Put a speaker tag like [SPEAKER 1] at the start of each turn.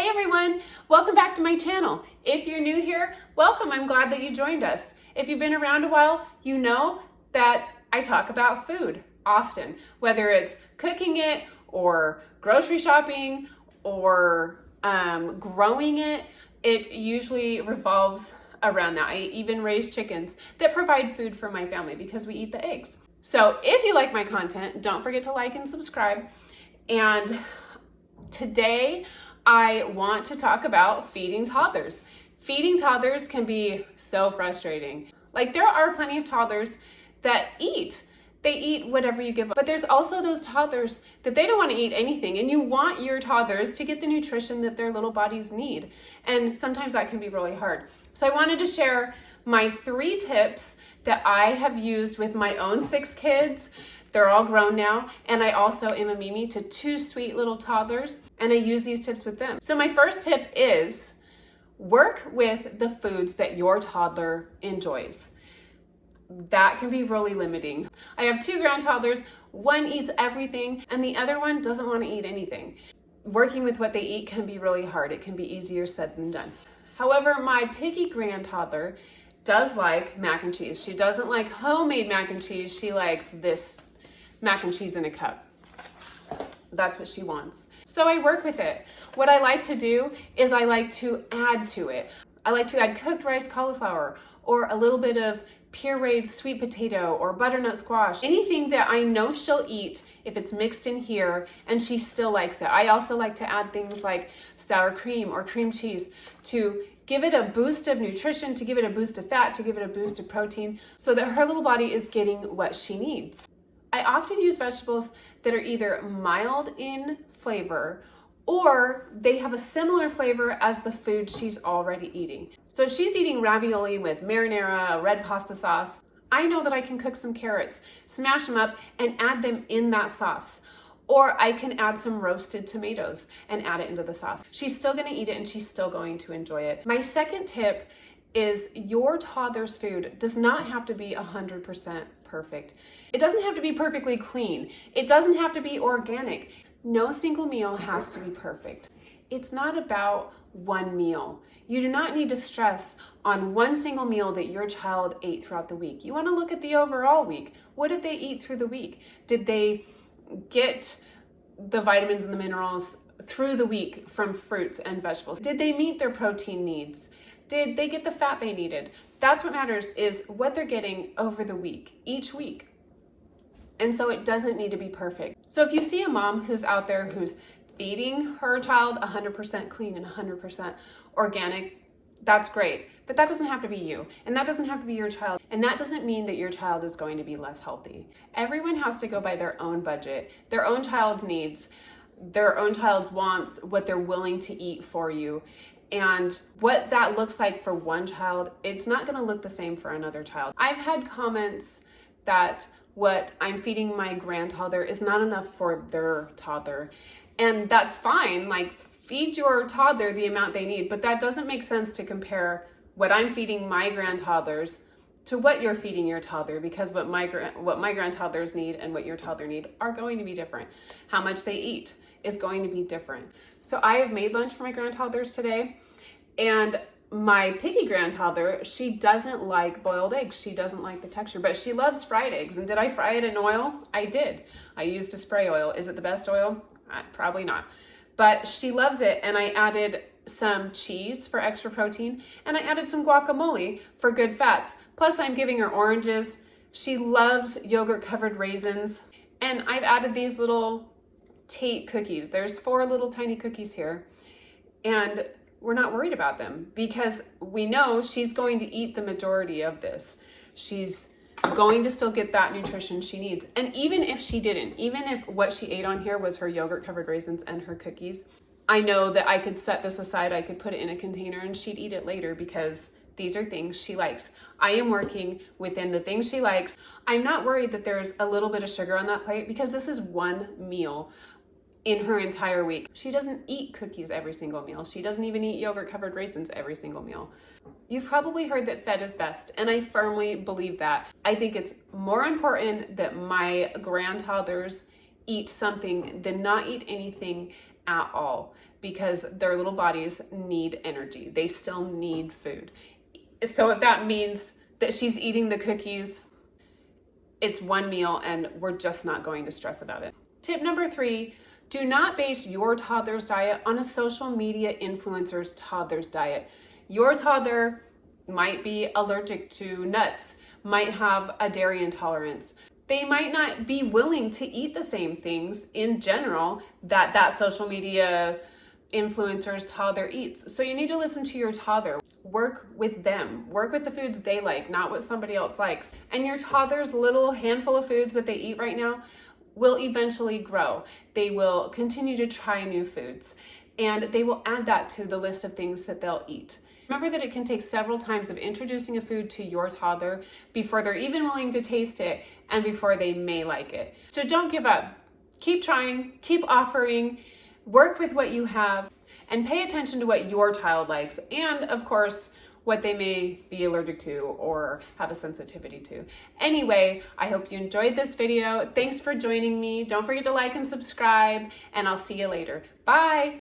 [SPEAKER 1] Hey everyone, welcome back to my channel. If you're new here, welcome. I'm glad that you joined us. If you've been around a while, you know that I talk about food often, whether it's cooking it or grocery shopping or growing it. It usually revolves around that. I even raise chickens that provide food for my family because we eat the eggs. So if you like my content, don't forget to like and subscribe. And today, I want to talk about feeding toddlers. Feeding toddlers can be so frustrating. Like, there are plenty of toddlers that eat. They eat whatever you give them. But there's also those toddlers that they don't want to eat anything, and you want your toddlers to get the nutrition that their little bodies need. And sometimes that can be really hard. So I wanted to share my 3 tips that I have used with my own 6 kids. They're all grown now, and I also am a Mimi to 2 sweet little toddlers, and I use these tips with them. So my first tip is work with the foods that your toddler enjoys. That can be really limiting. I have 2 grand toddlers. One eats everything, and the other one doesn't want to eat anything. Working with what they eat can be really hard. It can be easier said than done. However, my picky grand toddler does like mac and cheese. She doesn't like homemade mac and cheese. She likes this mac and cheese in a cup. That's what she wants. So I work with it. What I like to do is I like to add to it. I like to add cooked rice cauliflower or a little bit of pureed sweet potato or butternut squash. Anything that I know she'll eat if it's mixed in here and she still likes it. I also like to add things like sour cream or cream cheese to give it a boost of nutrition, to give it a boost of fat, to give it a boost of protein so that her little body is getting what she needs. I often use vegetables that are either mild in flavor or they have a similar flavor as the food she's already eating. So if she's eating ravioli with marinara, red pasta sauce, I know that I can cook some carrots, smash them up, and add them in that sauce. Or I can add some roasted tomatoes and add it into the sauce. She's still gonna eat it and she's still going to enjoy it. My second tip is your toddler's food does not have to be 100% perfect. It doesn't have to be perfectly clean. It doesn't have to be organic. No single meal has to be perfect. It's not about one meal. You do not need to stress on one single meal that your child ate throughout the week. You want to look at the overall week. What did they eat through the week? Did they get the vitamins and the minerals through the week from fruits and vegetables? Did they meet their protein needs? Did they get the fat they needed? That's what matters, is what they're getting over the week, each week. And so it doesn't need to be perfect. So if you see a mom who's out there who's feeding her child 100% clean and 100% organic, that's great. But that doesn't have to be you. And that doesn't have to be your child. And that doesn't mean that your child is going to be less healthy. Everyone has to go by their own budget, their own child's needs, their own child's wants, what they're willing to eat for you. And what that looks like for one child, it's not gonna look the same for another child. I've had comments that what I'm feeding my grand toddler is not enough for their toddler. And that's fine, like, feed your toddler the amount they need, but that doesn't make sense to compare what I'm feeding my grand toddlers to what you're feeding your toddler, because what my grand toddlers need and what your toddler need are going to be different. How much they eat is going to be different. So I have made lunch for my grand toddlers today, and my picky grand toddler, she doesn't like boiled eggs. She doesn't like the texture, but she loves fried eggs. And did I fry it in oil? I did. I used a spray oil. Is it the best oil? Probably not. But she loves it, and I added some cheese for extra protein, and I added some guacamole for good fats. Plus, I'm giving her oranges. She loves yogurt-covered raisins, and I've added these little Tate cookies. There's 4 little tiny cookies here, and we're not worried about them because we know she's going to eat the majority of this. She's going to still get that nutrition she needs. And even if she didn't, even if what she ate on here was her yogurt covered raisins and her cookies, I know that I could set this aside, I could put it in a container and she'd eat it later because these are things she likes. I am working within the things she likes. I'm not worried that there's a little bit of sugar on that plate because this is one meal in her entire week. She doesn't eat cookies every single meal. She doesn't even eat yogurt covered raisins every single meal. You've probably heard that fed is best, and I firmly believe that. I think it's more important that my grand toddlers eat something than not eat anything at all because their little bodies need energy. They still need food. So if that means that she's eating the cookies, it's one meal and we're just not going to stress about it. Tip number 3, do not base your toddler's diet on a social media influencer's toddler's diet. Your toddler might be allergic to nuts, might have a dairy intolerance. They might not be willing to eat the same things in general that social media influencer's toddler eats. So you need to listen to your toddler. Work with them. Work with the foods they like, not what somebody else likes. And your toddler's little handful of foods that they eat right now will eventually grow. They will continue to try new foods, and they will add that to the list of things that they'll eat. Remember that it can take several times of introducing a food to your toddler before they're even willing to taste it and before they may like it. So don't give up. Keep trying, keep offering, work with what you have, and pay attention to what your child likes, and of course, what they may be allergic to or have a sensitivity to. Anyway, I hope you enjoyed this video. Thanks for joining me. Don't forget to like and subscribe, and I'll see you later. Bye.